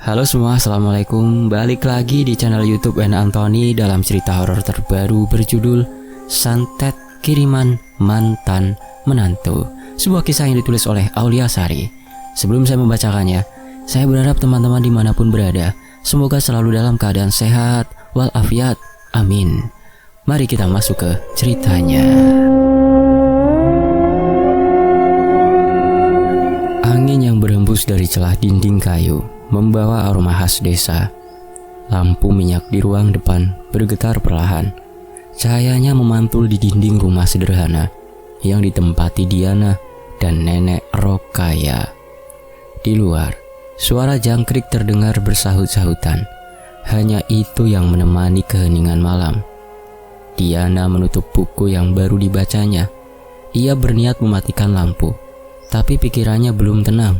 Halo semua, assalamualaikum. Balik lagi di channel YouTube Anthony dalam cerita horor terbaru berjudul Santet Kiriman Mantan Menantu. Sebuah kisah yang ditulis oleh Aulia Sari. Sebelum saya membacakannya, saya berharap teman-teman dimanapun berada, semoga selalu dalam keadaan sehat walafiat. Amin. Mari kita masuk ke ceritanya. Angin yang berhembus dari celah dinding kayu membawa aroma khas desa. Lampu minyak di ruang depan bergetar perlahan. Cahayanya memantul di dinding rumah sederhana yang ditempati Diana dan nenek Rokaya. Di luar, suara jangkrik terdengar bersahut-sahutan. Hanya itu yang menemani keheningan malam. Diana menutup buku yang baru dibacanya. Ia berniat mematikan lampu, tapi pikirannya belum tenang.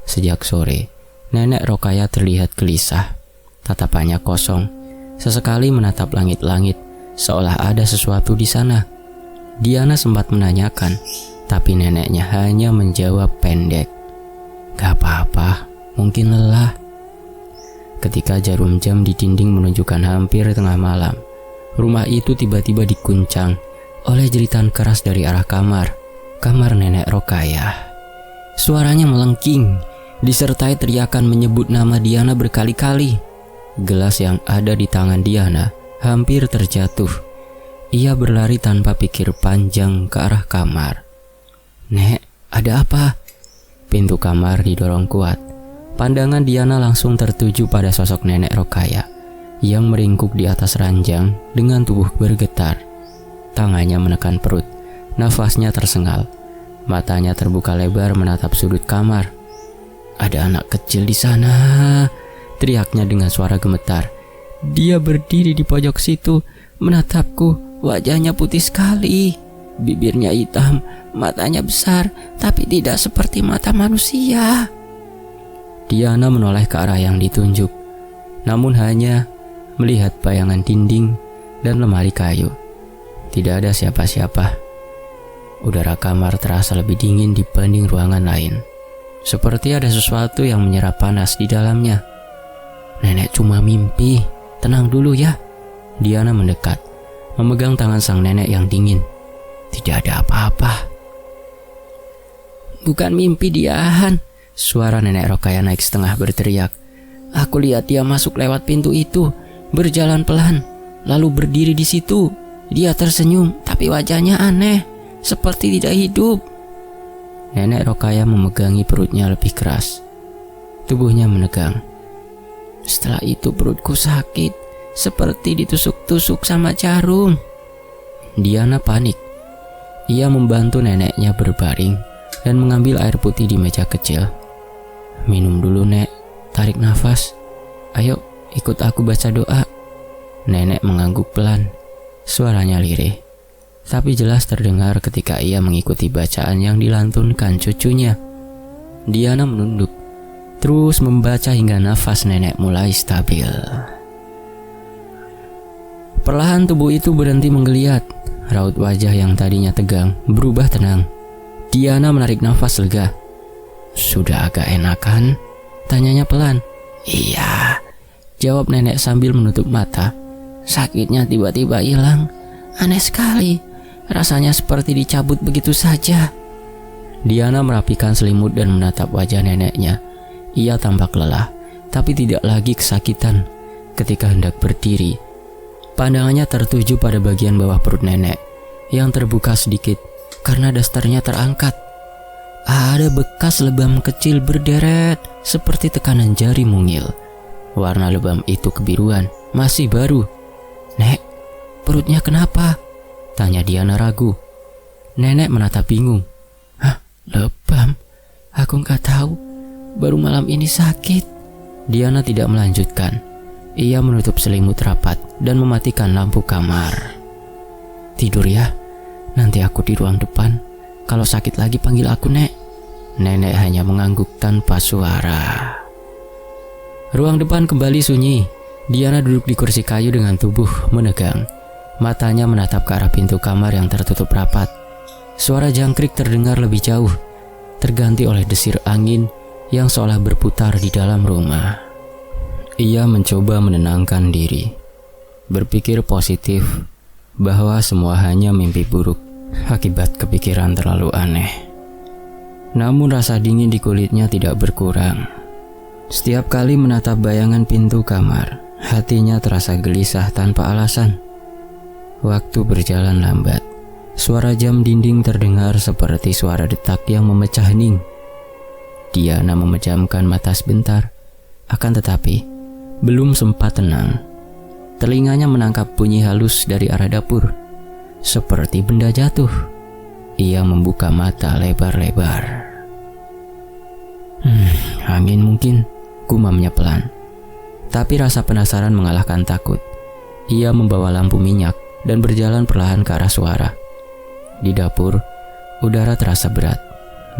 Sejak sore, nenek Rokaya terlihat gelisah. Tatapannya kosong, sesekali menatap langit-langit, seolah ada sesuatu di sana. Diana sempat menanyakan, tapi neneknya hanya menjawab pendek, "Gak apa-apa, mungkin lelah." Ketika jarum jam di dinding menunjukkan hampir tengah malam, rumah itu tiba-tiba diguncang oleh jeritan keras dari arah kamar nenek Rokaya. Suaranya melengking, disertai teriakan menyebut nama Diana berkali-kali. Gelas yang ada di tangan Diana hampir terjatuh. Ia berlari tanpa pikir panjang ke arah kamar. "Nek, ada apa?" Pintu kamar didorong kuat. Pandangan Diana langsung tertuju pada sosok nenek Rokaya yang meringkuk di atas ranjang dengan tubuh bergetar. Tangannya menekan perut, nafasnya tersengal. Matanya terbuka lebar menatap sudut kamar. "Ada anak kecil di sana," teriaknya dengan suara gemetar. "Dia berdiri di pojok situ, menatapku. Wajahnya putih sekali, bibirnya hitam, matanya besar, tapi tidak seperti mata manusia." Diana menoleh ke arah yang ditunjuk, namun hanya melihat bayangan dinding dan lemari kayu. Tidak ada siapa-siapa. Udara kamar terasa lebih dingin dibanding ruangan lain. Seperti ada sesuatu yang menyerap panas di dalamnya. "Nenek cuma mimpi, tenang dulu ya." Diana mendekat, memegang tangan sang nenek yang dingin. "Tidak ada apa-apa." "Bukan mimpi, Dian," suara nenek Rokaya naik setengah berteriak. "Aku lihat dia masuk lewat pintu itu, berjalan pelan, lalu berdiri di situ. Dia tersenyum, tapi wajahnya aneh, seperti tidak hidup." Nenek Rokaya memegangi perutnya lebih keras. Tubuhnya menegang. "Setelah itu perutku sakit, seperti ditusuk-tusuk sama jarum." Diana panik. Ia membantu neneknya berbaring dan mengambil air putih di meja kecil. "Minum dulu, Nek. Tarik nafas. Ayo, ikut aku baca doa." Nenek mengangguk pelan. Suaranya lirih, tapi jelas terdengar ketika ia mengikuti bacaan yang dilantunkan cucunya. Diana menunduk, terus membaca hingga nafas nenek mulai stabil. Perlahan tubuh itu berhenti menggeliat. Raut wajah yang tadinya tegang berubah tenang. Diana menarik nafas lega. "Sudah agak enakan?" tanyanya pelan. "Iya," jawab nenek sambil menutup mata. "Sakitnya tiba-tiba hilang. Aneh sekali. Rasanya seperti dicabut begitu saja." Diana merapikan selimut dan menatap wajah neneknya. Ia tampak lelah, tapi tidak lagi kesakitan. Ketika hendak berdiri, pandangannya tertuju pada bagian bawah perut nenek yang terbuka sedikit karena dasternya terangkat. Ada bekas lebam kecil berderet seperti tekanan jari mungil. Warna lebam itu kebiruan, masih baru. "Nek, perutnya kenapa?" tanya Diana ragu. Nenek menatap bingung. "Hah, lebam? Aku nggak tahu. Baru malam ini sakit." Diana tidak melanjutkan. Ia menutup selimut rapat dan mematikan lampu kamar. "Tidur ya, nanti aku di ruang depan. Kalau sakit lagi panggil aku, Nek." Nenek hanya mengangguk tanpa suara. Ruang depan kembali sunyi. Diana duduk di kursi kayu dengan tubuh menegang. Matanya menatap ke arah pintu kamar yang tertutup rapat. Suara jangkrik terdengar lebih jauh, terganti oleh desir angin yang seolah berputar di dalam rumah. Ia mencoba menenangkan diri, berpikir positif bahwa semua hanya mimpi buruk akibat kepikiran terlalu aneh. Namun rasa dingin di kulitnya tidak berkurang. Setiap kali menatap bayangan pintu kamar, hatinya terasa gelisah tanpa alasan. Waktu berjalan lambat. Suara jam dinding terdengar seperti suara detak yang memecah hening. Diana memejamkan mata sebentar, akan tetapi belum sempat tenang. Telinganya menangkap bunyi halus dari arah dapur, seperti benda jatuh. Ia membuka mata lebar-lebar. Angin mungkin, gumamnya pelan. Tapi rasa penasaran mengalahkan takut. Ia membawa lampu minyak dan berjalan perlahan ke arah suara. Di dapur, udara terasa berat.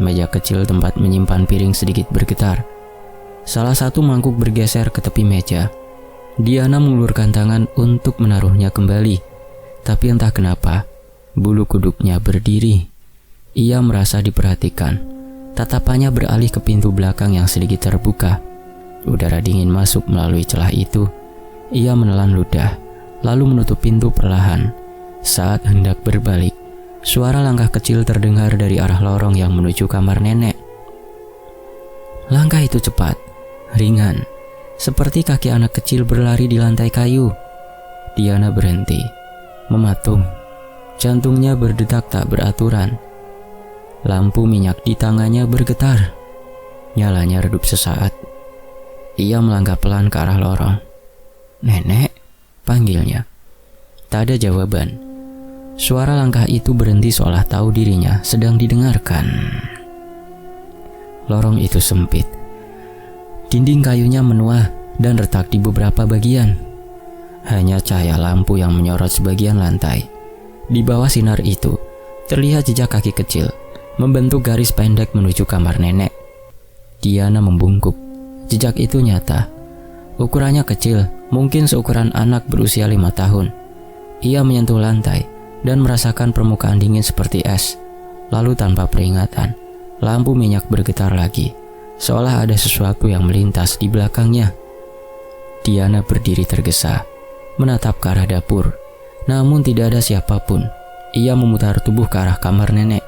Meja kecil tempat menyimpan piring sedikit bergetar. Salah satu mangkuk bergeser ke tepi meja. Diana mengulurkan tangan untuk menaruhnya kembali. Tapi entah kenapa, bulu kuduknya berdiri. Ia merasa diperhatikan. Tatapannya beralih ke pintu belakang yang sedikit terbuka. Udara dingin masuk melalui celah itu. Ia menelan ludah, lalu menutup pintu perlahan. Saat hendak berbalik, suara langkah kecil terdengar dari arah lorong yang menuju kamar nenek. Langkah itu cepat, ringan, seperti kaki anak kecil berlari di lantai kayu. Diana berhenti, mematung. Jantungnya berdetak tak beraturan. Lampu minyak di tangannya bergetar. Nyalanya redup sesaat. Ia melangkah pelan ke arah lorong. "Nenek," panggilnya. Tak ada jawaban. Suara langkah itu berhenti seolah tahu dirinya sedang didengarkan. Lorong itu sempit. Dinding kayunya menua dan retak di beberapa bagian. Hanya cahaya lampu yang menyorot sebagian lantai. Di bawah sinar itu, terlihat jejak kaki kecil, membentuk garis pendek menuju kamar nenek. Diana membungkuk. Jejak itu nyata. Ukurannya kecil, mungkin seukuran anak berusia 5 tahun. Ia menyentuh lantai dan merasakan permukaan dingin seperti es. Lalu tanpa peringatan, lampu minyak bergetar lagi, seolah ada sesuatu yang melintas di belakangnya. Diana berdiri tergesa, menatap ke arah dapur. Namun tidak ada siapapun. Ia memutar tubuh ke arah kamar nenek,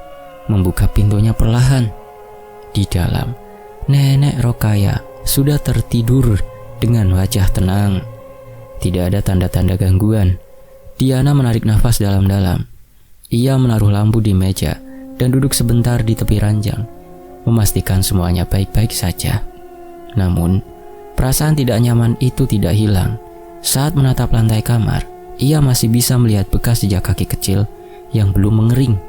membuka pintunya perlahan. Di dalam, Nenek Rokaya sudah tertidur dengan wajah tenang. Tidak ada tanda-tanda gangguan. Diana menarik nafas dalam-dalam. Ia menaruh lampu di meja dan duduk sebentar di tepi ranjang, memastikan semuanya baik-baik saja. Namun, perasaan tidak nyaman itu tidak hilang. Saat menatap lantai kamar, ia masih bisa melihat bekas jejak kaki kecil yang belum mengering.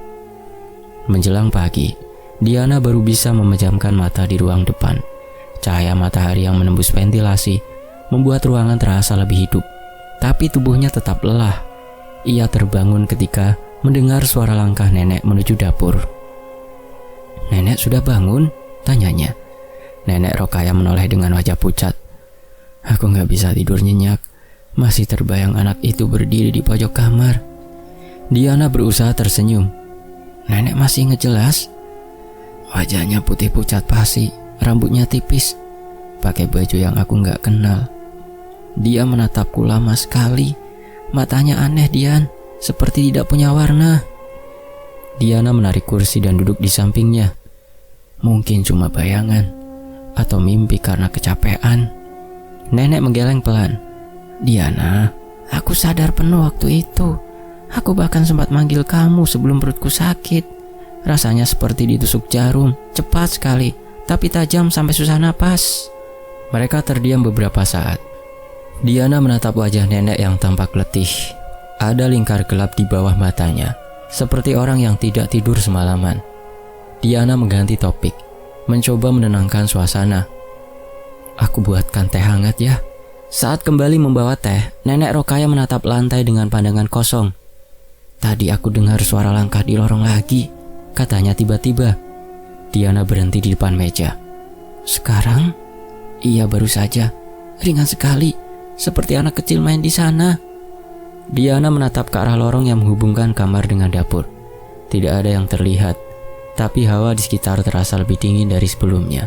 Menjelang pagi, Diana baru bisa memejamkan mata di ruang depan. Cahaya matahari yang menembus ventilasi membuat ruangan terasa lebih hidup, tapi tubuhnya tetap lelah. Ia terbangun ketika mendengar suara langkah nenek menuju dapur. "Nenek sudah bangun?" tanyanya. Nenek Rokaya menoleh dengan wajah pucat. "Aku gak bisa tidur nyenyak. Masih terbayang anak itu berdiri di pojok kamar." Diana berusaha tersenyum. "Nenek masih ingat jelas?" Wajahnya putih pucat pasi, rambutnya tipis, pakai baju yang aku gak kenal. Dia menatapku lama sekali. Matanya aneh, Dian, seperti tidak punya warna. Diana menarik kursi dan duduk di sampingnya. Mungkin cuma bayangan, atau mimpi karena kecapean. Nenek menggeleng pelan. "Diana, aku sadar penuh waktu itu. Aku bahkan sempat manggil kamu sebelum perutku sakit. Rasanya seperti ditusuk jarum, cepat sekali, tapi tajam sampai susah napas." Mereka terdiam beberapa saat. Diana menatap wajah nenek yang tampak letih. Ada lingkar gelap di bawah matanya, seperti orang yang tidak tidur semalaman. Diana mengganti topik, mencoba menenangkan suasana. "Aku buatkan teh hangat ya." Saat kembali membawa teh, Nenek Rokaya menatap lantai dengan pandangan kosong. "Tadi aku dengar suara langkah di lorong lagi," katanya tiba-tiba. Diana berhenti di depan meja. "Sekarang?" "Iya, baru saja. Ringan sekali, seperti anak kecil main di sana." Diana menatap ke arah lorong yang menghubungkan kamar dengan dapur. Tidak ada yang terlihat, tapi hawa di sekitar terasa lebih dingin dari sebelumnya.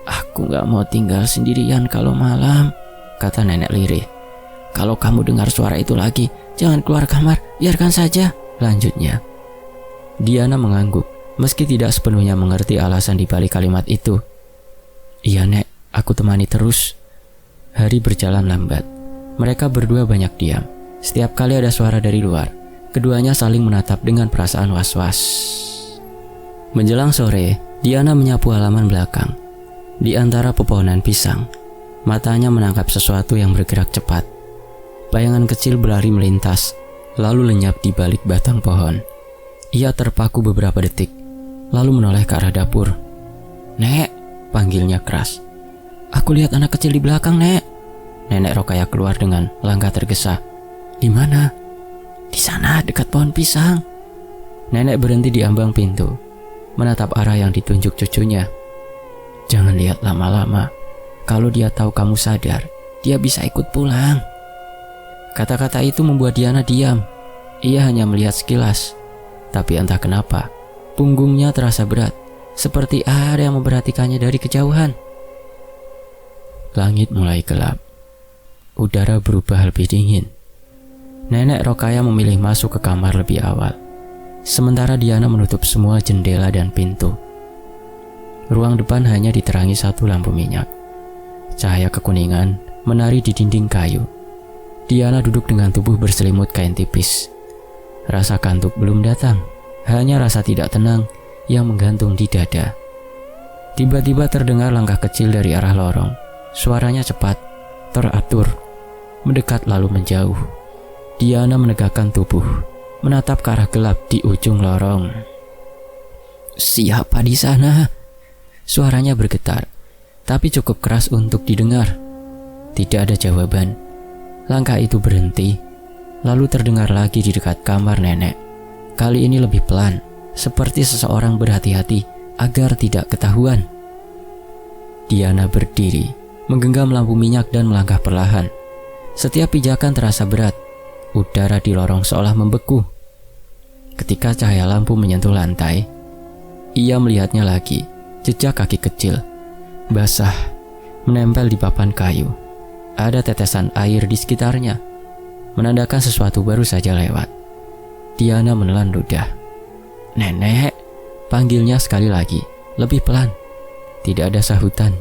Aku gak mau tinggal sendirian kalau malam, kata nenek lirih. Kalau kamu dengar suara itu lagi, jangan keluar kamar, biarkan saja, lanjutnya. Diana mengangguk, meski tidak sepenuhnya mengerti alasan di balik kalimat itu. Iya nek, aku temani terus. Hari berjalan lambat. Mereka berdua banyak diam. Setiap kali ada suara dari luar, keduanya saling menatap dengan perasaan was-was. Menjelang sore, Diana menyapu halaman belakang. Di antara pepohonan pisang, matanya menangkap sesuatu yang bergerak cepat. Bayangan kecil berlari melintas, lalu lenyap di balik batang pohon. Ia terpaku beberapa detik, lalu menoleh ke arah dapur. Nek, panggilnya keras. Aku lihat anak kecil di belakang, Nek. Nenek Rokaya keluar dengan langkah tergesa. Di mana? Di sana, dekat pohon pisang. Nenek berhenti di ambang pintu, menatap arah yang ditunjuk cucunya. Jangan lihat lama-lama. Kalau dia tahu kamu sadar, dia bisa ikut pulang. Kata-kata itu membuat Diana diam. Ia hanya melihat sekilas. Tapi entah kenapa, punggungnya terasa berat, seperti ada yang memperhatikannya dari kejauhan. Langit mulai gelap. Udara berubah lebih dingin. Nenek Rokaya memilih masuk ke kamar lebih awal. Sementara Diana menutup semua jendela dan pintu. Ruang depan hanya diterangi satu lampu minyak. Cahaya kekuningan menari di dinding kayu. Diana duduk dengan tubuh berselimut kain tipis. Rasa kantuk belum datang, hanya rasa tidak tenang yang menggantung di dada. Tiba-tiba terdengar langkah kecil dari arah lorong. Suaranya cepat, teratur, mendekat lalu menjauh. Diana menegakkan tubuh, menatap ke arah gelap di ujung lorong. Siapa di sana? Suaranya bergetar, tapi cukup keras untuk didengar. Tidak ada jawaban. Langkah itu berhenti, lalu terdengar lagi di dekat kamar nenek. Kali ini lebih pelan, seperti seseorang berhati-hati agar tidak ketahuan. Diana berdiri, menggenggam lampu minyak dan melangkah perlahan. Setiap pijakan terasa berat. Udara di lorong seolah membeku. Ketika cahaya lampu menyentuh lantai, ia melihatnya lagi. Jejak kaki kecil, basah, menempel di papan kayu. Ada tetesan air di sekitarnya, menandakan sesuatu baru saja lewat. Diana menelan ludah. Nenek, panggilnya sekali lagi, lebih pelan. Tidak ada sahutan,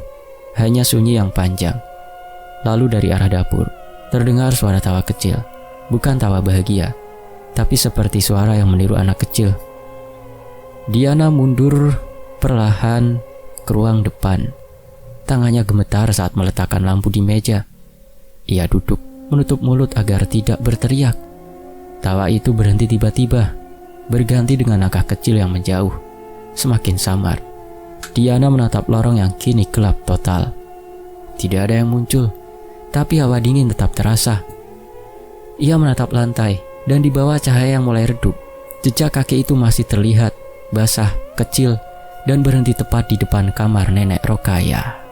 hanya sunyi yang panjang. Lalu dari arah dapur, terdengar suara tawa kecil. Bukan tawa bahagia, tapi seperti suara yang meniru anak kecil. Diana mundur perlahan ke ruang depan. Tangannya gemetar saat meletakkan lampu di meja. Ia duduk, menutup mulut agar tidak berteriak. Tawa itu berhenti tiba-tiba, berganti dengan langkah kecil yang menjauh, semakin samar. Diana menatap lorong yang kini gelap total. Tidak ada yang muncul, tapi hawa dingin tetap terasa. Ia menatap lantai, dan di bawah cahaya yang mulai redup, jejak kaki itu masih terlihat, basah, kecil, dan berhenti tepat di depan kamar nenek Rokaya.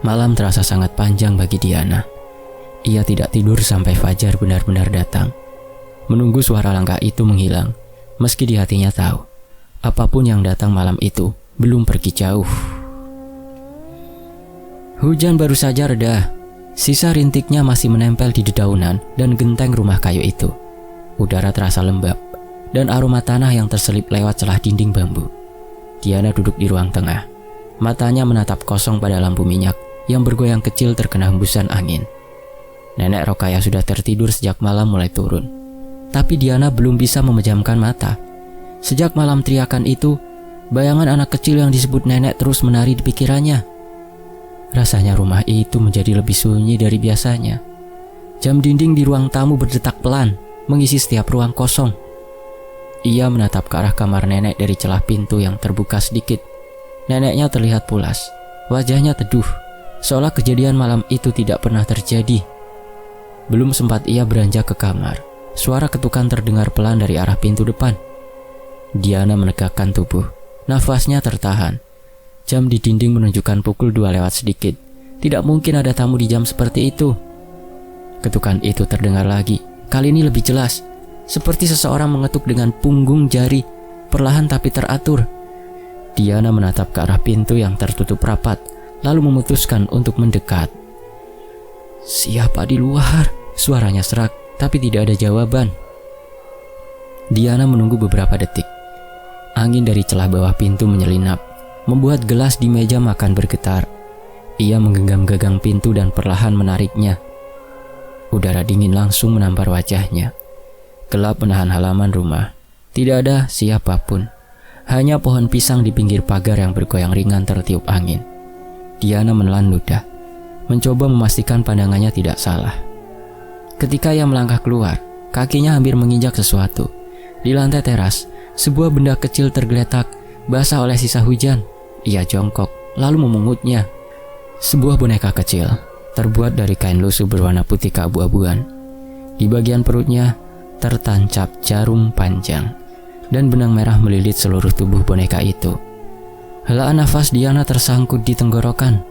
Malam terasa sangat panjang bagi Diana. Ia tidak tidur sampai fajar benar-benar datang, menunggu suara langkah itu menghilang, meski di hatinya tahu, apapun yang datang malam itu belum pergi jauh. Hujan baru saja reda. Sisa rintiknya masih menempel di dedaunan dan genteng rumah kayu itu. Udara terasa lembab, dan aroma tanah yang terselip lewat celah dinding bambu. Diana duduk di ruang tengah. Matanya menatap kosong pada lampu minyak yang bergoyang kecil terkena hembusan angin. Nenek Rokaya sudah tertidur sejak malam mulai turun. Tapi Diana belum bisa memejamkan mata. Sejak malam teriakan itu, bayangan anak kecil yang disebut nenek terus menari di pikirannya. Rasanya rumah itu menjadi lebih sunyi dari biasanya. Jam dinding di ruang tamu berdetak pelan, mengisi setiap ruang kosong. Ia menatap ke arah kamar nenek dari celah pintu yang terbuka sedikit. Neneknya terlihat pulas, wajahnya teduh, seolah kejadian malam itu tidak pernah terjadi. Belum sempat ia beranjak ke kamar, suara ketukan terdengar pelan dari arah pintu depan. Diana menegakkan tubuh, nafasnya tertahan. Jam di dinding menunjukkan pukul 2 lewat sedikit. Tidak mungkin ada tamu di jam seperti itu. Ketukan itu terdengar lagi, kali ini lebih jelas, seperti seseorang mengetuk dengan punggung jari, perlahan tapi teratur. Diana menatap ke arah pintu yang tertutup rapat, lalu memutuskan untuk mendekat. "Siapa di luar?" Suaranya serak, tapi tidak ada jawaban. Diana menunggu beberapa detik. Angin dari celah bawah pintu menyelinap, membuat gelas di meja makan bergetar. Ia menggenggam-gagang pintu dan perlahan menariknya. Udara dingin langsung menampar wajahnya. Gelap menahan halaman rumah. Tidak ada siapapun. Hanya pohon pisang di pinggir pagar yang bergoyang ringan tertiup angin. Diana menelan ludah, mencoba memastikan pandangannya tidak salah. Ketika ia melangkah keluar, kakinya hampir menginjak sesuatu. Di lantai teras, sebuah benda kecil tergeletak, basah oleh sisa hujan. Ia jongkok, lalu memungutnya. Sebuah boneka kecil, terbuat dari kain lusuh berwarna putih keabu-abuan. Di bagian perutnya, tertancap jarum panjang, dan benang merah melilit seluruh tubuh boneka itu. Helaan nafas Diana tersangkut di tenggorokan.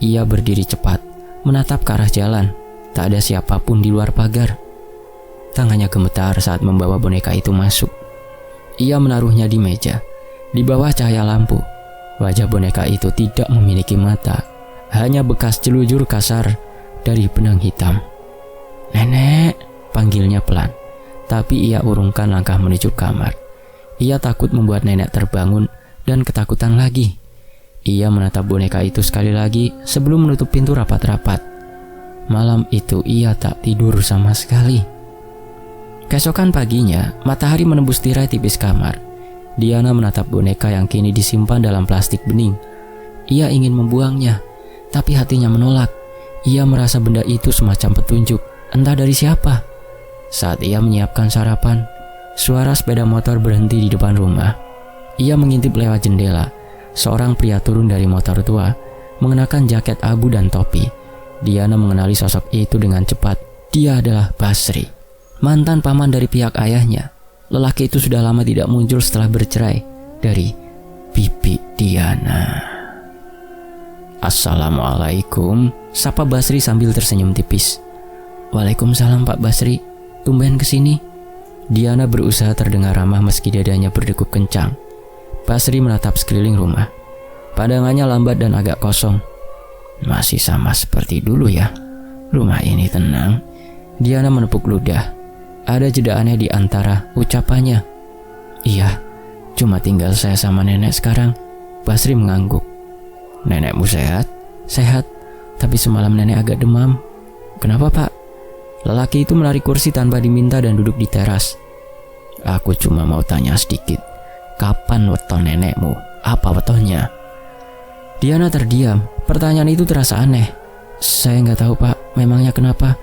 Ia berdiri cepat, menatap ke arah jalan. Tak ada siapapun di luar pagar. Tangannya gemetar saat membawa boneka itu masuk. Ia menaruhnya di meja, di bawah cahaya lampu. Wajah boneka itu tidak memiliki mata, hanya bekas jelujur kasar dari benang hitam. "Nenek," panggilnya pelan, tapi ia urungkan langkah menuju kamar. Ia takut membuat nenek terbangun dan ketakutan lagi. Ia menatap boneka itu sekali lagi sebelum menutup pintu rapat-rapat. Malam itu ia tak tidur sama sekali. Keesokan paginya, matahari menembus tirai tipis kamar. Diana menatap boneka yang kini disimpan dalam plastik bening. Ia ingin membuangnya, tapi hatinya menolak. Ia merasa benda itu semacam petunjuk, entah dari siapa. Saat ia menyiapkan sarapan, suara sepeda motor berhenti di depan rumah. Ia mengintip lewat jendela. Seorang pria turun dari motor tua, mengenakan jaket abu dan topi. Diana mengenali sosok itu dengan cepat. Dia adalah Basri, mantan paman dari pihak ayahnya. Lelaki itu sudah lama tidak muncul setelah bercerai dari bibi Diana. "Assalamualaikum," sapa Basri sambil tersenyum tipis. "Waalaikumsalam Pak Basri, tumben kesini." Diana berusaha terdengar ramah meski dadanya berdegup kencang. Basri menatap sekeliling rumah. Pandangannya lambat dan agak kosong. "Masih sama seperti dulu ya. Rumah ini tenang." Diana menepuk ludah. Ada jeda aneh di antara ucapannya. "Iya, cuma tinggal saya sama nenek sekarang." Basri mengangguk. "Nenekmu sehat?" "Sehat, tapi semalam nenek agak demam." "Kenapa Pak?" Lelaki itu menarik kursi tanpa diminta dan duduk di teras. "Aku cuma mau tanya sedikit. Kapan weton nenekmu? Apa wetonnya?" Diana terdiam. Pertanyaan itu terasa aneh. "Saya nggak tahu Pak, memangnya kenapa?"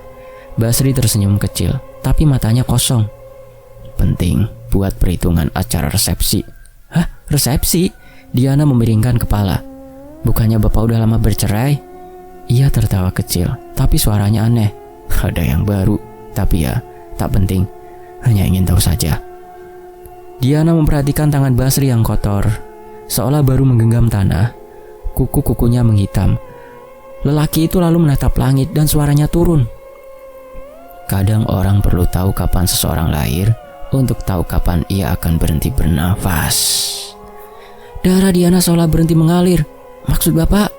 Basri tersenyum kecil, tapi matanya kosong. "Penting buat perhitungan acara resepsi." "Hah? Resepsi?" Diana memiringkan kepala. "Bukannya Bapak udah lama bercerai?" Ia tertawa kecil, tapi suaranya aneh. "Ada yang baru, tapi ya, tak penting. Hanya ingin tahu saja." Diana memperhatikan tangan Basri yang kotor, seolah baru menggenggam tanah. Kuku-kukunya menghitam. Lelaki itu lalu menatap langit dan suaranya turun. "Kadang orang perlu tahu kapan seseorang lahir untuk tahu kapan ia akan berhenti bernafas." Darah Diana seolah berhenti mengalir. "Maksud Bapak?"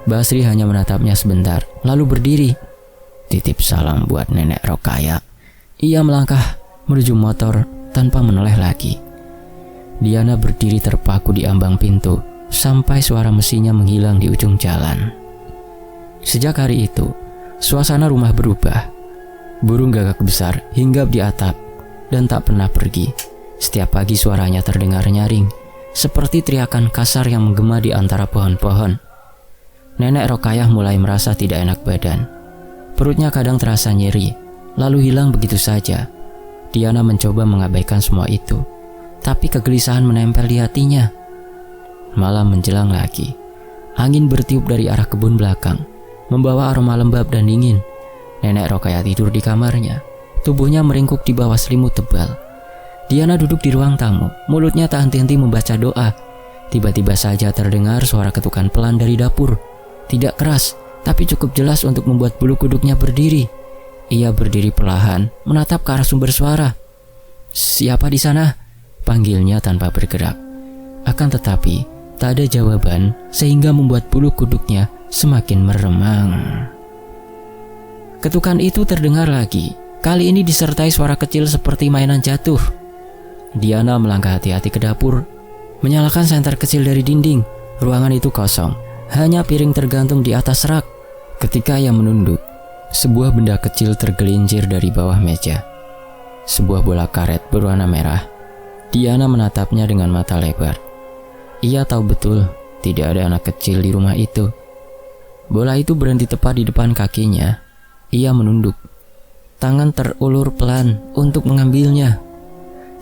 Basri hanya menatapnya sebentar, lalu berdiri. "Titip salam buat nenek Rokaya." Ia melangkah menuju motor tanpa menoleh lagi. Diana berdiri terpaku di ambang pintu sampai suara mesinnya menghilang di ujung jalan. Sejak hari itu, suasana rumah berubah. Burung gagak besar hinggap di atap dan tak pernah pergi. Setiap pagi suaranya terdengar nyaring, seperti teriakan kasar yang menggema di antara pohon-pohon. Nenek Rokayah mulai merasa tidak enak badan. Perutnya kadang terasa nyeri, lalu hilang begitu saja. Diana mencoba mengabaikan semua itu, tapi kegelisahan menempel di hatinya. Malam menjelang lagi. Angin bertiup dari arah kebun belakang, membawa aroma lembab dan dingin. Nenek Rokayah tidur di kamarnya, tubuhnya meringkuk di bawah selimut tebal. Diana duduk di ruang tamu, mulutnya tak henti-henti membaca doa. Tiba-tiba saja terdengar suara ketukan pelan dari dapur. Tidak keras, tapi cukup jelas untuk membuat bulu kuduknya berdiri. Ia berdiri perlahan, menatap ke arah sumber suara. "Siapa di sana?" panggilnya tanpa bergerak. Akan tetapi, Tak ada jawaban, sehingga membuat bulu kuduknya semakin meremang. Ketukan itu terdengar lagi. Kali ini disertai suara kecil seperti mainan jatuh. Diana melangkah hati-hati ke dapur, menyalakan senter kecil dari dinding. Ruangan itu kosong, hanya piring tergantung di atas rak. Ketika ia menunduk, sebuah benda kecil tergelincir dari bawah meja. Sebuah bola karet berwarna merah. Diana menatapnya dengan mata lebar. Ia tahu betul tidak ada anak kecil di rumah itu. Bola itu berhenti tepat di depan kakinya. Ia menunduk. Tangan terulur pelan untuk mengambilnya.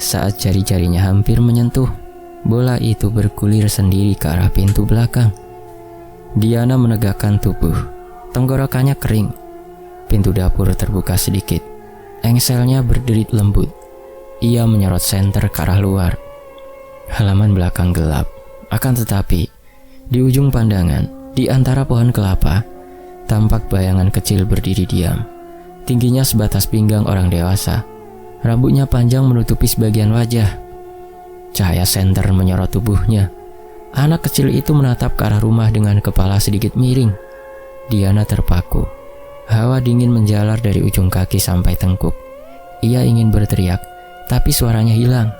Saat jari-jarinya hampir menyentuh, bola itu bergulir sendiri ke arah pintu belakang. Diana menegakkan tubuh. Tenggorokannya kering. Pintu dapur terbuka sedikit. Engselnya berderit lembut. Ia menyorot senter ke arah luar. Halaman belakang gelap. Akan tetapi, di ujung pandangan, di antara pohon kelapa, tampak bayangan kecil berdiri diam. Tingginya sebatas pinggang orang dewasa. Rambutnya panjang menutupi sebagian wajah. Cahaya senter menyorot tubuhnya. Anak kecil itu menatap ke arah rumah dengan kepala sedikit miring. Diana terpaku. Hawa dingin menjalar dari ujung kaki sampai tengkuk. Ia ingin berteriak, tapi suaranya hilang.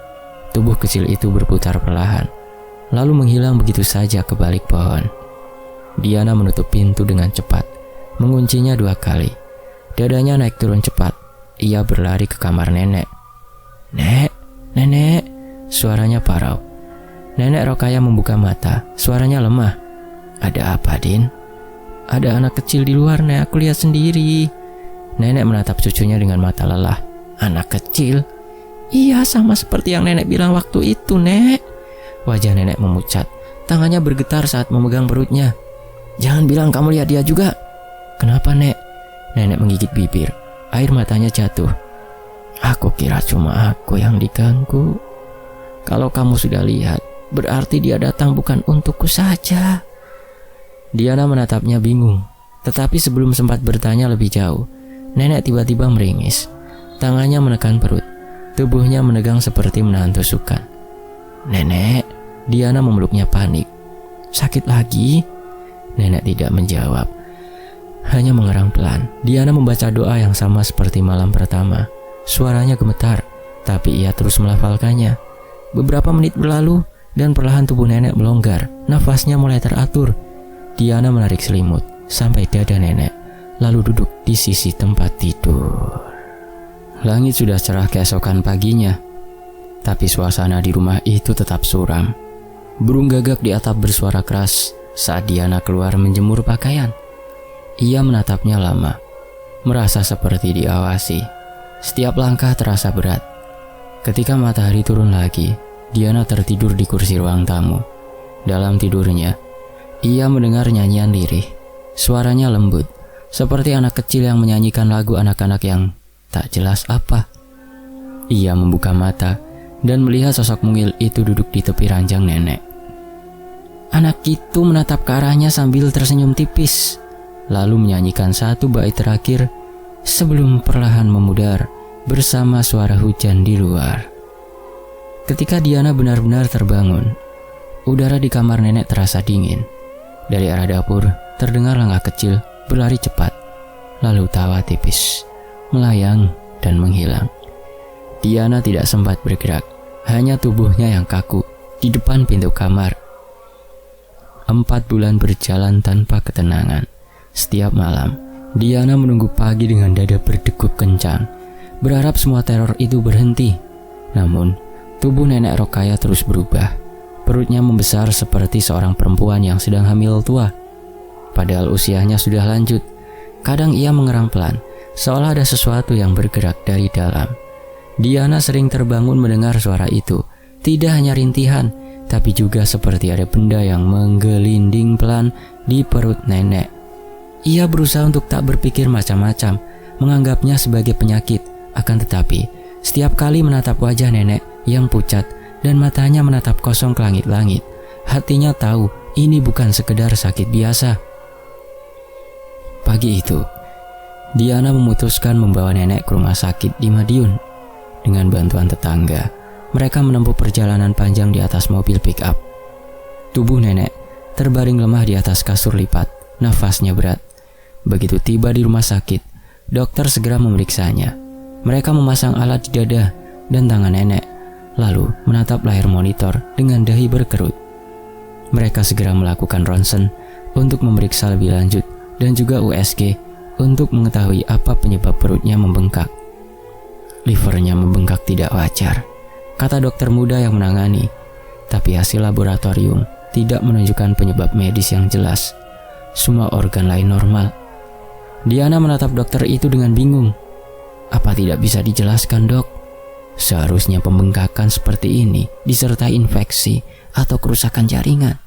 Tubuh kecil itu berputar perlahan, lalu menghilang begitu saja ke balik pohon. Diana menutup pintu dengan cepat, menguncinya 2 kali. Dadanya naik turun cepat. Ia berlari ke kamar nenek. "Nek, nenek," suaranya parau. Nenek Rokaya membuka mata, suaranya lemah. "Ada apa, Din?" "Ada anak kecil di luar, Nek, aku lihat sendiri." Nenek menatap cucunya dengan mata lelah. "Anak kecil?" "Iya, sama seperti yang nenek bilang waktu itu, Nek." Wajah nenek memucat, tangannya bergetar saat memegang perutnya. "Jangan bilang kamu lihat dia juga." "Kenapa, Nek?" Nenek menggigit bibir, air matanya jatuh. "Aku kira cuma aku yang diganggu. Kalau kamu sudah lihat, berarti dia datang bukan untukku saja." Diana menatapnya bingung, tetapi sebelum sempat bertanya lebih jauh, nenek tiba-tiba meringis. Tangannya menekan perut, tubuhnya menegang seperti menahan tusukan. "Nenek," Diana memeluknya panik. "Sakit lagi?" Nenek tidak menjawab, hanya mengerang pelan. Diana membaca doa yang sama seperti malam pertama. Suaranya gemetar, tapi ia terus melafalkannya. Beberapa menit berlalu, dan perlahan tubuh nenek melonggar. Nafasnya mulai teratur. Diana menarik selimut sampai dada nenek, lalu duduk di sisi tempat tidur. Langit sudah cerah keesokan paginya, tapi suasana di rumah itu tetap suram. Burung gagak di atap bersuara keras saat Diana keluar menjemur pakaian. Ia menatapnya lama, merasa seperti diawasi. Setiap langkah terasa berat. Ketika matahari turun lagi, Diana tertidur di kursi ruang tamu. Dalam tidurnya, ia mendengar nyanyian lirih. Suaranya lembut, seperti anak kecil yang menyanyikan lagu anak-anak yang tak jelas apa. Ia membuka mata dan melihat sosok mungil itu duduk di tepi ranjang nenek. Anak itu menatap ke arahnya sambil tersenyum tipis, lalu menyanyikan satu bait terakhir sebelum perlahan memudar bersama suara hujan di luar. Ketika Diana benar-benar terbangun, udara di kamar nenek terasa dingin. Dari arah dapur terdengar langkah kecil berlari cepat, lalu tawa tipis, melayang dan menghilang. Diana tidak sempat bergerak, hanya tubuhnya yang kaku di depan pintu kamar. 4 bulan berjalan tanpa ketenangan. Setiap malam, Diana menunggu pagi dengan dada berdegup kencang, berharap semua teror itu berhenti. Namun, tubuh nenek Rokaya terus berubah. Perutnya membesar seperti seorang perempuan yang sedang hamil tua. Padahal usianya sudah lanjut. Kadang ia mengerang pelan, seolah ada sesuatu yang bergerak dari dalam. Diana sering terbangun mendengar suara itu. Tidak hanya rintihan, tapi juga seperti ada benda yang menggelinding pelan di perut nenek. Ia berusaha untuk tak berpikir macam-macam, menganggapnya sebagai penyakit. Akan tetapi, setiap kali menatap wajah nenek yang pucat dan matanya menatap kosong ke langit-langit, hatinya tahu ini bukan sekedar sakit biasa. Pagi itu, Diana memutuskan membawa nenek ke rumah sakit di Madiun. Dengan bantuan tetangga, mereka menempuh perjalanan panjang di atas mobil pick-up. Tubuh nenek terbaring lemah di atas kasur lipat, nafasnya berat. Begitu tiba di rumah sakit, dokter segera memeriksanya. Mereka memasang alat di dada dan tangan nenek, lalu menatap layar monitor dengan dahi berkerut. Mereka segera melakukan ronsen untuk memeriksa lebih lanjut dan juga USG untuk mengetahui apa penyebab perutnya membengkak. Livernya membengkak tidak wajar, kata dokter muda yang menangani. Tapi hasil laboratorium tidak menunjukkan penyebab medis yang jelas. Semua organ lain normal. Diana menatap dokter itu dengan bingung. Apa tidak bisa dijelaskan, Dok? Seharusnya pembengkakan seperti ini disertai infeksi atau kerusakan jaringan.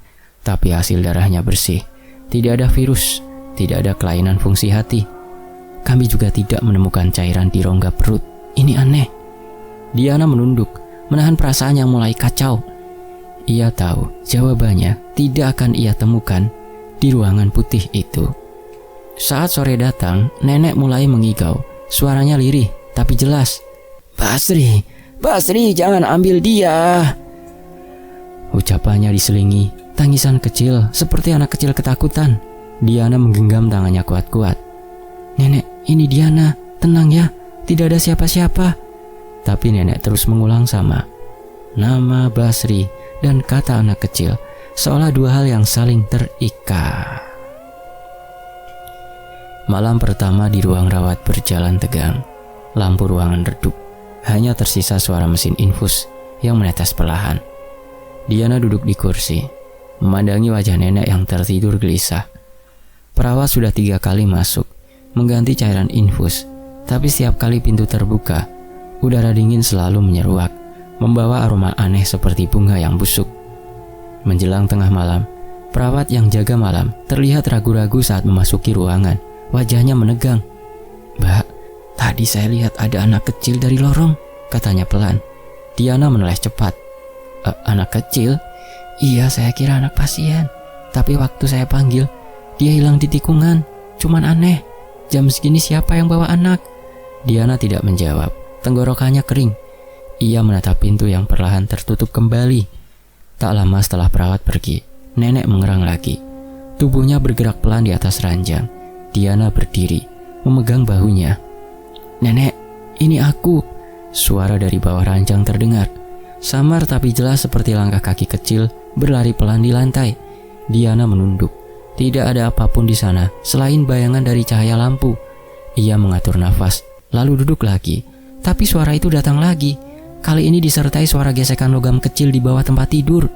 Tapi hasil darahnya bersih. Tidak ada virus, tidak ada kelainan fungsi hati. Kami juga tidak menemukan cairan di rongga perut. Ini aneh. Diana menunduk, menahan perasaan yang mulai kacau. Ia tahu jawabannya tidak akan ia temukan di ruangan putih itu. Saat sore datang, nenek mulai mengigau. Suaranya lirih tapi jelas. Basri, jangan ambil dia. Ucapannya diselingi tangisan kecil seperti anak kecil ketakutan. Diana menggenggam tangannya kuat-kuat. Nenek, ini Diana, tenang ya. Tidak ada siapa-siapa. Tapi nenek terus mengulang sama. Nama Basri dan kata anak kecil, seolah dua hal yang saling terikat. Malam pertama di ruang rawat berjalan tegang. Lampu ruangan redup. Hanya tersisa suara mesin infus yang menetes perlahan. Diana duduk di kursi, memandangi wajah nenek yang tertidur gelisah. Perawat sudah 3 kali masuk, mengganti cairan infus. Tapi setiap kali pintu terbuka, udara dingin selalu menyeruak, membawa aroma aneh seperti bunga yang busuk. Menjelang tengah malam, perawat yang jaga malam terlihat ragu-ragu saat memasuki ruangan. Wajahnya menegang. Mbak, tadi saya lihat ada anak kecil dari lorong, katanya pelan. Diana menoleh cepat. Anak kecil? Iya, saya kira anak pasien. Tapi waktu saya panggil, dia hilang di tikungan. Cuman aneh, jam segini siapa yang bawa anak? Diana tidak menjawab. Tenggorokannya kering. Ia menatap pintu yang perlahan tertutup kembali. Tak lama setelah perawat pergi, nenek mengerang lagi. Tubuhnya bergerak pelan di atas ranjang. Diana berdiri, memegang bahunya. Nenek, ini aku. Suara dari bawah ranjang terdengar. Samar tapi jelas seperti langkah kaki kecil berlari pelan di lantai. Diana menunduk. Tidak ada apapun di sana selain bayangan dari cahaya lampu. Ia mengatur nafas, lalu duduk lagi. Tapi suara itu datang lagi. Kali ini disertai suara gesekan logam kecil di bawah tempat tidur.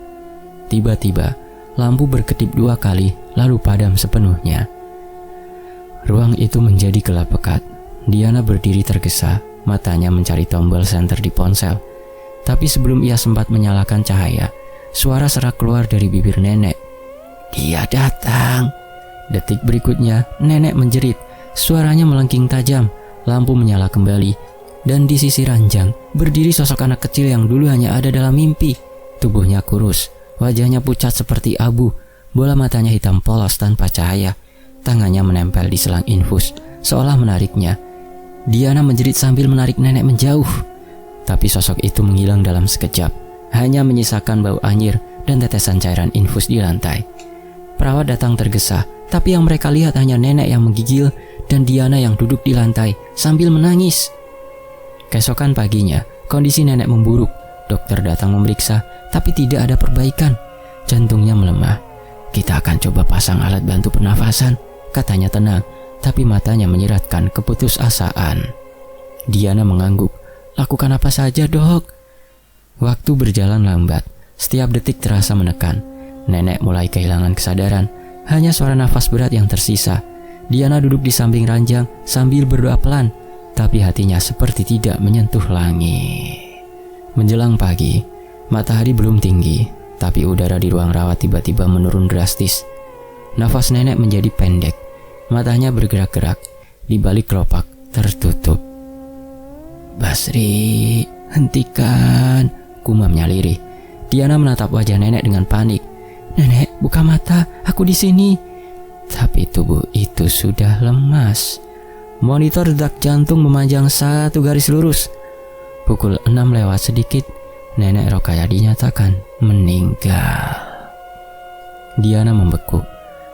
Tiba-tiba, lampu berkedip 2 kali, lalu padam sepenuhnya. Ruang itu menjadi gelap pekat. Diana berdiri tergesa, matanya mencari tombol senter di ponsel. Tapi sebelum ia sempat menyalakan cahaya, suara serak keluar dari bibir nenek. Dia datang. Detik berikutnya, nenek menjerit. Suaranya melengking tajam. Lampu menyala kembali, dan di sisi ranjang berdiri sosok anak kecil yang dulu hanya ada dalam mimpi. Tubuhnya kurus, wajahnya pucat seperti abu, bola matanya hitam polos tanpa cahaya. Tangannya menempel di selang infus, seolah menariknya. Diana menjerit sambil menarik nenek menjauh. Tapi sosok itu menghilang dalam sekejap, hanya menyisakan bau anyir dan tetesan cairan infus di lantai. Perawat datang tergesa, tapi yang mereka lihat hanya nenek yang menggigil dan Diana yang duduk di lantai sambil menangis. Keesokan paginya, kondisi nenek memburuk. Dokter datang memeriksa, tapi tidak ada perbaikan. Jantungnya melemah. Kita akan coba pasang alat bantu pernafasan, katanya tenang, tapi matanya menyiratkan keputusasaan. Diana mengangguk. Lakukan apa saja, Dok? Waktu berjalan lambat. Setiap detik terasa menekan. Nenek mulai kehilangan kesadaran. Hanya suara nafas berat yang tersisa. Diana duduk di samping ranjang sambil berdoa pelan, tapi hatinya seperti tidak menyentuh langit. Menjelang pagi, matahari belum tinggi, tapi udara di ruang rawat tiba-tiba menurun drastis. Nafas nenek menjadi pendek. Matanya bergerak-gerak. Di balik kelopak tertutup. Basri, hentikan, gumamnya lirih. Diana menatap wajah nenek dengan panik. Nenek, buka mata, aku di sini. Tapi tubuh itu sudah lemas. Monitor detak jantung memanjang 1 garis lurus. Pukul 6 lewat sedikit, nenek Rokaya dinyatakan meninggal. Diana membeku.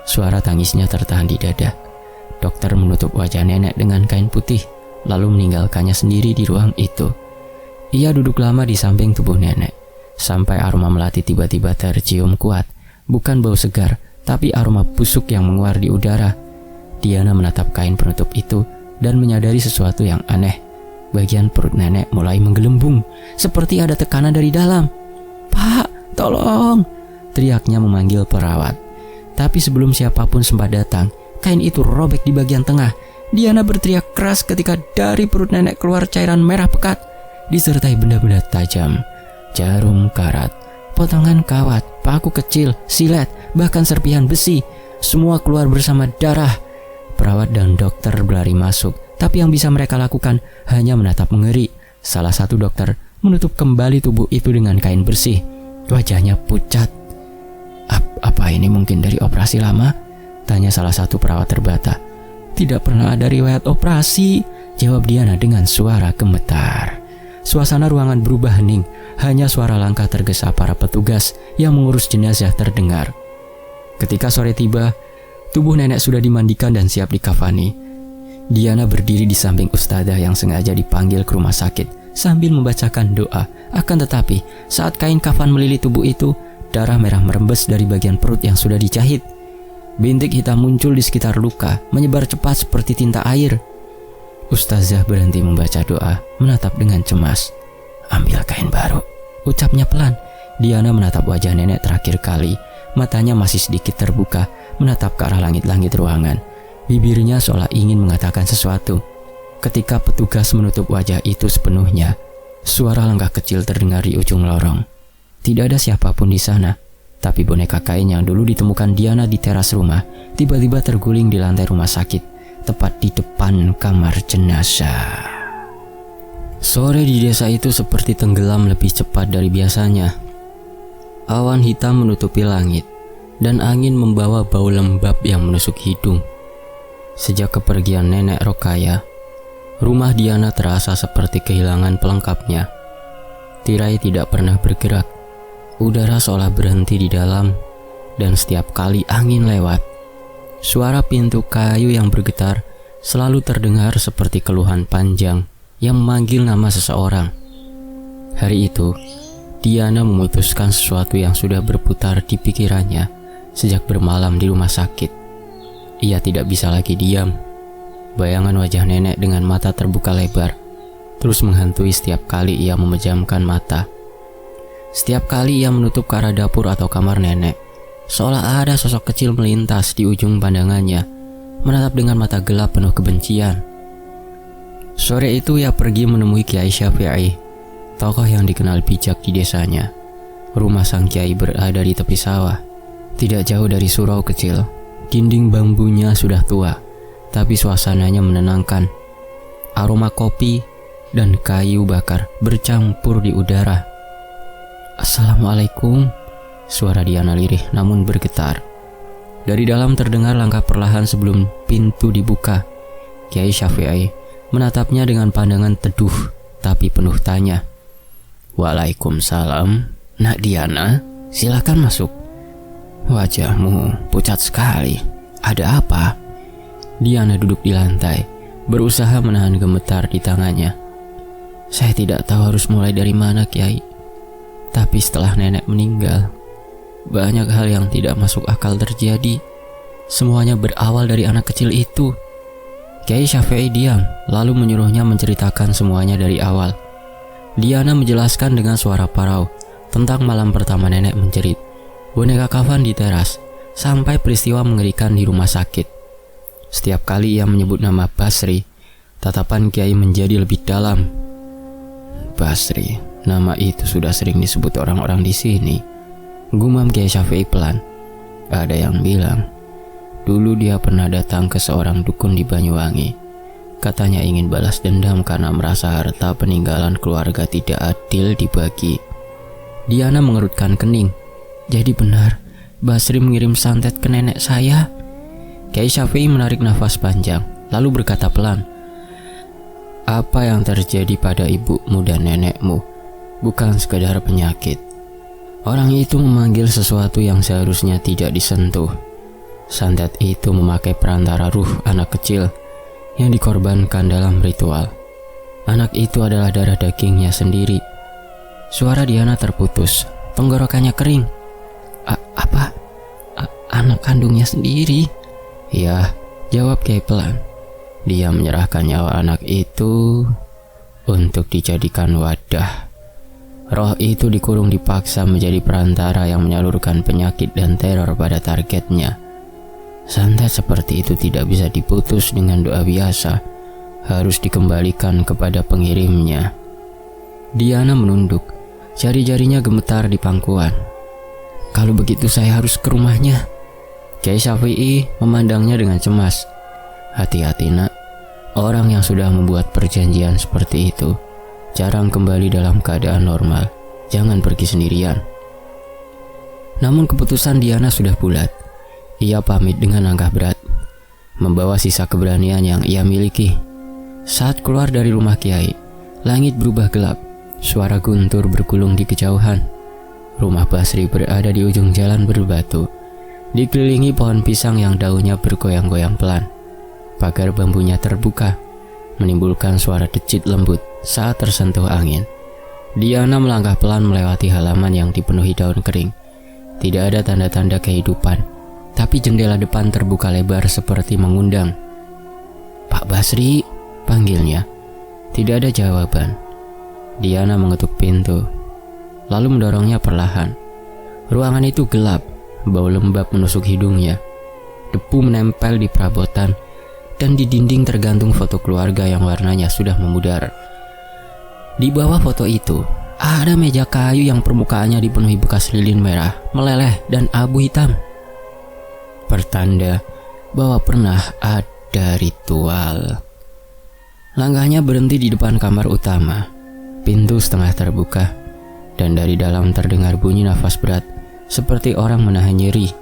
Suara tangisnya tertahan di dada. Dokter menutup wajah nenek dengan kain putih, lalu meninggalkannya sendiri di ruang itu. Ia duduk lama di samping tubuh nenek, sampai aroma melati tiba-tiba tercium kuat. Bukan bau segar, tapi aroma busuk yang menguar di udara. Diana menatap kain penutup itu dan menyadari sesuatu yang aneh. Bagian perut nenek mulai menggelembung, seperti ada tekanan dari dalam. "Pak, tolong!" teriaknya memanggil perawat. Tapi sebelum siapapun sempat datang, kain itu robek di bagian tengah. Diana berteriak keras ketika dari perut nenek keluar cairan merah pekat, disertai benda-benda tajam. Jarum karat, potongan kawat, paku kecil, silet, bahkan serpihan besi. Semua keluar bersama darah. Perawat dan dokter berlari masuk, tapi yang bisa mereka lakukan hanya menatap mengeri. Salah satu dokter menutup kembali tubuh itu dengan kain bersih. Wajahnya pucat. Apa ini mungkin dari operasi lama? Tanya salah satu perawat terbata. "Tidak pernah ada riwayat operasi," jawab Diana dengan suara gemetar. Suasana ruangan berubah hening. Hanya suara langkah tergesa para petugas yang mengurus jenazah terdengar. Ketika sore tiba, tubuh nenek sudah dimandikan dan siap dikafani. Diana berdiri di samping ustadzah yang sengaja dipanggil ke rumah sakit sambil membacakan doa. Akan tetapi, saat kain kafan melilit tubuh itu, darah merah merembes dari bagian perut yang sudah dijahit. Bintik hitam muncul di sekitar luka, menyebar cepat seperti tinta air. Ustazah berhenti membaca doa, menatap dengan cemas. "Ambil kain baru," ucapnya pelan. Diana menatap wajah nenek terakhir kali. Matanya masih sedikit terbuka, menatap ke arah langit-langit ruangan. Bibirnya seolah ingin mengatakan sesuatu. Ketika petugas menutup wajah itu sepenuhnya, suara langkah kecil terdengar di ujung lorong. Tidak ada siapapun di sana, tapi boneka kain yang dulu ditemukan Diana di teras rumah tiba-tiba terguling di lantai rumah sakit, tepat di depan kamar jenazah. Sore di desa itu seperti tenggelam lebih cepat dari biasanya. Awan hitam menutupi langit, dan angin membawa bau lembab yang menusuk hidung. Sejak kepergian nenek Rokaya, rumah Diana terasa seperti kehilangan pelengkapnya. Tirai tidak pernah bergerak. Udara seolah berhenti di dalam, dan setiap kali angin lewat, suara pintu kayu yang bergetar selalu terdengar seperti keluhan panjang yang memanggil nama seseorang. Hari itu, Diana memutuskan sesuatu yang sudah berputar di pikirannya sejak bermalam di rumah sakit. Ia tidak bisa lagi diam. Bayangan wajah nenek dengan mata terbuka lebar terus menghantui setiap kali ia memejamkan mata. Setiap kali ia menutup ke arah dapur atau kamar nenek, seolah ada sosok kecil melintas di ujung pandangannya, menatap dengan mata gelap penuh kebencian. Sore itu ia pergi menemui Kiai Syafi'i, tokoh yang dikenal bijak di desanya. Rumah sang kiai berada di tepi sawah, tidak jauh dari surau kecil. Dinding bambunya sudah tua, tapi suasananya menenangkan. Aroma kopi dan kayu bakar bercampur di udara. "Assalamualaikum," suara Diana lirih namun bergetar. Dari dalam terdengar langkah perlahan sebelum pintu dibuka. Kiai Syafi'i menatapnya dengan pandangan teduh tapi penuh tanya. "Waalaikumsalam, Nak Diana, silakan masuk." "Wajahmu pucat sekali. Ada apa?" Diana duduk di lantai, berusaha menahan gemetar di tangannya. "Saya tidak tahu harus mulai dari mana, Kiai. Tapi setelah nenek meninggal, banyak hal yang tidak masuk akal terjadi. Semuanya berawal dari anak kecil itu." Kiai Syafi'i diam, lalu menyuruhnya menceritakan semuanya dari awal. Diana menjelaskan dengan suara parau tentang malam pertama nenek menjerit, boneka kafan di teras, sampai peristiwa mengerikan di rumah sakit. Setiap kali ia menyebut nama Basri, tatapan Kiai menjadi lebih dalam. "Basri, nama itu sudah sering disebut orang-orang di sini," gumam Kiai Syafi'i pelan. "Ada yang bilang, dulu dia pernah datang ke seorang dukun di Banyuwangi. Katanya ingin balas dendam karena merasa harta peninggalan keluarga tidak adil dibagi." Diana mengerutkan kening. "Jadi benar, Basri mengirim santet ke nenek saya?" Kiai Syafi'i menarik nafas panjang, lalu berkata pelan, "Apa yang terjadi pada ibumu dan nenekmu bukan sekadar penyakit, Orang itu memanggil sesuatu yang seharusnya tidak disentuh. Santet itu memakai perantara ruh anak kecil yang dikorbankan dalam ritual. Anak itu adalah darah dagingnya sendiri. Suara Diana terputus, tenggorokannya kering. Apa? Anak kandungnya sendiri? Ya, jawab Kiai pelan. Dia menyerahkan nyawa anak itu untuk dijadikan wadah. Roh itu dikurung dipaksa menjadi perantara yang menyalurkan penyakit dan teror pada targetnya. Santet seperti itu tidak bisa diputus dengan doa biasa, harus dikembalikan kepada pengirimnya. Diana menunduk, jari-jarinya gemetar di pangkuan. Kalau begitu saya harus ke rumahnya. Kiai Syafi'i memandangnya dengan cemas. Hati-hati nak, orang yang sudah membuat perjanjian seperti itu jarang kembali dalam keadaan normal. Jangan pergi sendirian. Namun keputusan Diana sudah bulat. Ia pamit dengan langkah berat, membawa sisa keberanian yang ia miliki. Saat keluar dari rumah Kiai, langit berubah gelap. Suara guntur bergulung di kejauhan. Rumah Basri berada di ujung jalan berbatu, dikelilingi pohon pisang yang daunnya bergoyang-goyang pelan. Pagar bambunya terbuka, menimbulkan suara decit lembut saat tersentuh angin. Diana melangkah pelan melewati halaman yang dipenuhi daun kering. Tidak ada tanda-tanda kehidupan, tapi jendela depan terbuka lebar seperti mengundang. Pak Basri, panggilnya. Tidak ada jawaban. Diana mengetuk pintu, lalu mendorongnya perlahan. Ruangan itu gelap, bau lembab menusuk hidungnya. Debu menempel di perabotan, dan di dinding tergantung foto keluarga yang warnanya sudah memudar. Di bawah foto itu, ada meja kayu yang permukaannya dipenuhi bekas lilin merah, meleleh, dan abu hitam. Pertanda bahwa pernah ada ritual. Langkahnya berhenti di depan kamar utama. Pintu setengah terbuka, dan dari dalam terdengar bunyi nafas berat, seperti orang menahan nyeri.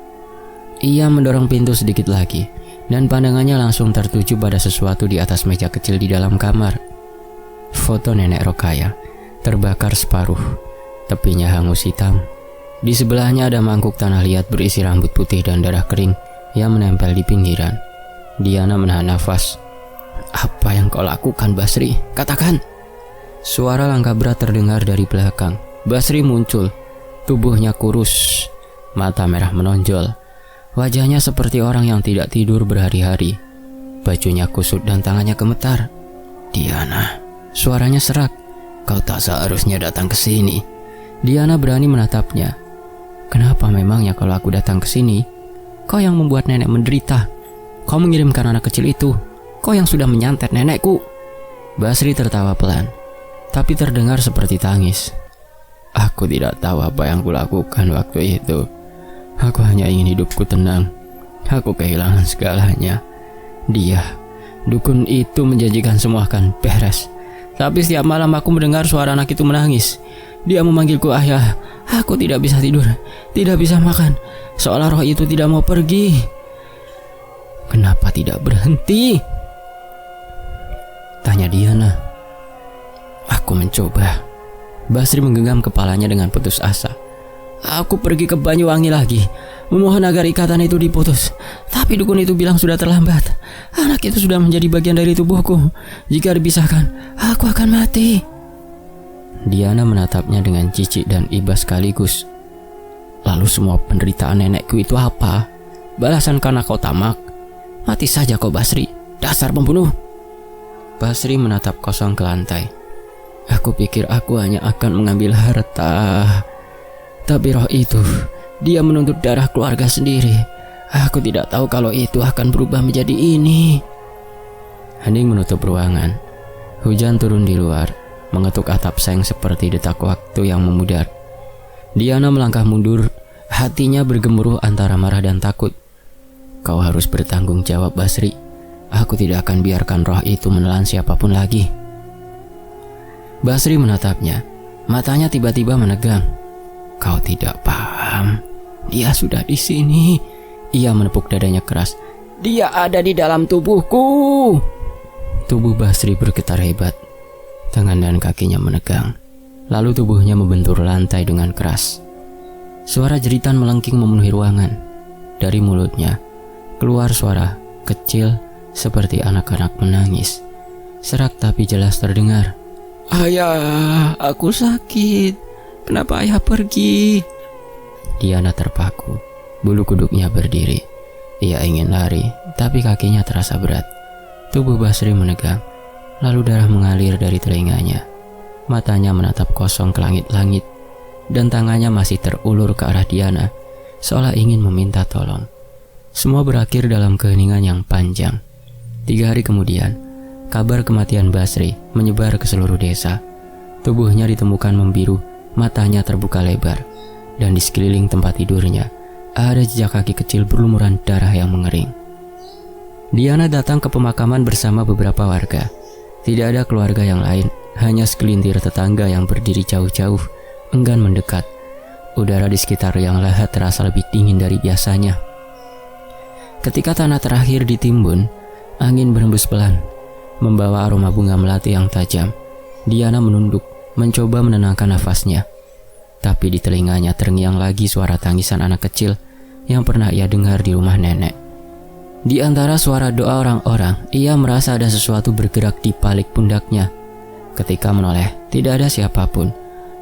Ia mendorong pintu sedikit lagi, dan pandangannya langsung tertuju pada sesuatu di atas meja kecil di dalam kamar. Foto nenek Rokaya, terbakar separuh, tepinya hangus hitam. Di sebelahnya ada mangkuk tanah liat berisi rambut putih dan darah kering yang menempel di pinggiran. Diana menahan nafas. Apa yang kau lakukan, Basri? Katakan! Suara langkah berat terdengar dari belakang. Basri muncul, tubuhnya kurus, mata merah menonjol. Wajahnya seperti orang yang tidak tidur berhari-hari. Bajunya kusut dan tangannya gemetar. Diana, suaranya serak. Kau tak seharusnya datang ke sini. Diana berani menatapnya. Kenapa memangnya kalau aku datang ke sini? Kau yang membuat nenek menderita. Kau mengirimkan anak kecil itu. Kau yang sudah menyantet nenekku. Basri tertawa pelan, tapi terdengar seperti tangis. Aku tidak tahu apa yang kulakukan waktu itu. Aku hanya ingin hidupku tenang. Aku kehilangan segalanya. Dia, dukun itu menjanjikan semua akan beres. Tapi setiap malam aku mendengar suara anak itu menangis. Dia memanggilku ayah. Aku tidak bisa tidur, tidak bisa makan, seolah roh itu tidak mau pergi. Kenapa tidak berhenti? Tanya Diana. Aku mencoba. Basri menggenggam kepalanya dengan putus asa. Aku pergi ke Banyuwangi lagi, memohon agar ikatan itu diputus. Tapi dukun itu bilang sudah terlambat. Anak itu sudah menjadi bagian dari tubuhku. Jika dipisahkan, aku akan mati. Diana menatapnya dengan jijik dan iba sekaligus. Lalu semua penderitaan nenekku itu apa? Balasan karena kau tamak? Mati saja kau, Basri, dasar pembunuh. Basri menatap kosong ke lantai. Aku pikir aku hanya akan mengambil harta. Tapi roh itu, dia menuntut darah keluarga sendiri. Aku tidak tahu kalau itu akan berubah menjadi ini. Hening menutup ruangan. Hujan turun di luar, mengetuk atap seng seperti detak waktu yang memudar. Diana melangkah mundur, hatinya bergemuruh antara marah dan takut. Kau harus bertanggung jawab, Basri. Aku tidak akan biarkan roh itu menelan siapapun lagi. Basri menatapnya, matanya tiba-tiba menegang. Kau tidak paham, dia sudah di sini. Ia menepuk dadanya keras. Dia ada di dalam tubuhku. Tubuh Basri bergetar hebat. Tangan dan kakinya menegang. Lalu tubuhnya membentur lantai dengan keras. Suara jeritan melengking memenuhi ruangan. Dari mulutnya keluar suara kecil seperti anak-anak menangis. Serak tapi jelas terdengar. "Ayah, aku sakit. Kenapa ayah pergi?" Diana terpaku. Bulu kuduknya berdiri. Ia ingin lari, tapi kakinya terasa berat. Tubuh Basri menegang, lalu darah mengalir dari telinganya. Matanya menatap kosong ke langit-langit, dan tangannya masih terulur ke arah Diana, seolah ingin meminta tolong. Semua berakhir dalam keheningan yang panjang. 3 hari kemudian, kabar kematian Basri menyebar ke seluruh desa. Tubuhnya ditemukan membiru, matanya terbuka lebar, dan di sekeliling tempat tidurnya ada jejak kaki kecil berlumuran darah yang mengering. Diana datang ke pemakaman bersama beberapa warga. Tidak ada keluarga yang lain, hanya segelintir tetangga yang berdiri jauh-jauh, enggan mendekat. Udara di sekitar yang lahat terasa lebih dingin dari biasanya. Ketika tanah terakhir ditimbun, angin berhembus pelan, membawa aroma bunga melati yang tajam. Diana menunduk, mencoba menenangkan nafasnya. Tapi di telinganya terngiang lagi suara tangisan anak kecil yang pernah ia dengar di rumah nenek. Di antara suara doa orang-orang, ia merasa ada sesuatu bergerak di balik pundaknya. Ketika menoleh, tidak ada siapapun,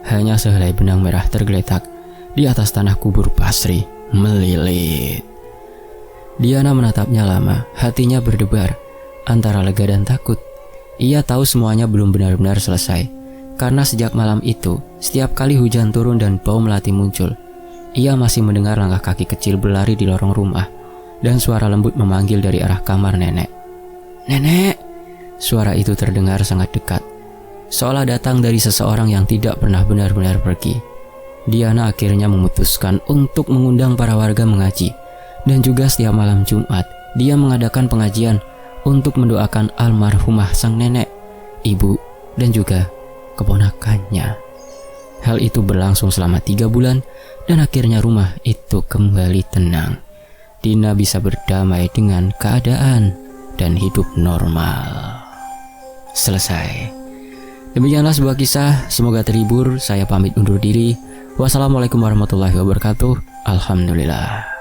hanya sehelai benang merah tergeletak di atas tanah kubur Basri, melilit. Diana menatapnya lama, hatinya berdebar antara lega dan takut. Ia tahu semuanya belum benar-benar selesai, karena sejak malam itu, setiap kali hujan turun dan bau melati muncul, ia masih mendengar langkah kaki kecil berlari di lorong rumah, dan suara lembut memanggil dari arah kamar nenek. "Nenek!" Suara itu terdengar sangat dekat, seolah datang dari seseorang yang tidak pernah benar-benar pergi. Diana akhirnya memutuskan untuk mengundang para warga mengaji, dan juga setiap malam Jumat, dia mengadakan pengajian untuk mendoakan almarhumah sang nenek, ibu, dan juga keponakannya. Hal itu berlangsung selama 3 bulan, dan akhirnya rumah itu kembali tenang. Dina bisa berdamai dengan keadaan dan hidup normal. Selesai. Demikianlah sebuah kisah, semoga terhibur. Saya pamit undur diri. Wassalamualaikum warahmatullahi wabarakatuh. Alhamdulillah.